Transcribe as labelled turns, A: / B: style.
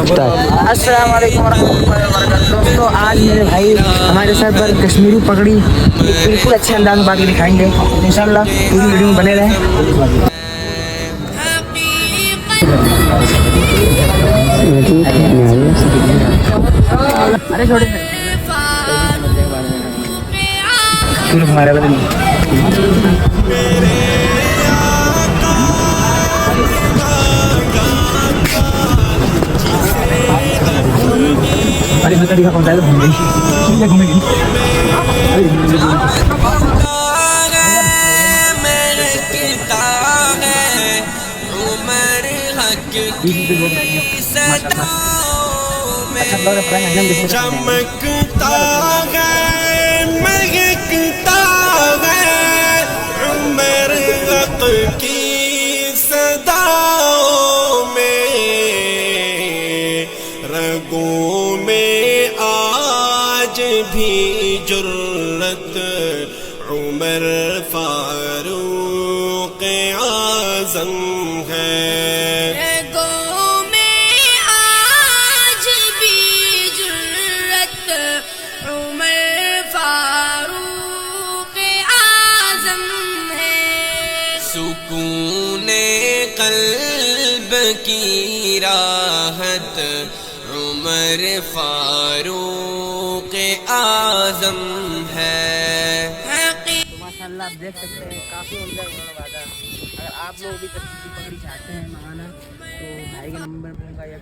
A: अस्सलाम वालेकुम रहमतुल्लाहि व बरकातहू। दोस्तों आज मेरे भाई हमारे सर पर कश्मीरी पगड़ी बिल्कुल अच्छे अंदाज में बाकी दिखाएंगे। इंशाल्लाह पूरी वीडियो में बने रहें। अरे छोटे हमारे अरे मैं तरीका कौन सा है घूमेगी घूमेगी
B: चमकता है महकता है उमर हक की सदाओं में रगों में आज भी जुर्रत उमर फारूक आज़म है। सुकूने कल्ब की राहत उमर फारूक आज़म है।
A: तो माशाल्लाह आप देख सकते हैं काफ़ी उम्दा उन्होंने वादा। अगर आप लोग भी कश्मीरी पगड़ी चाहते हैं मंगाना तो भाई के नंबर दूंगा या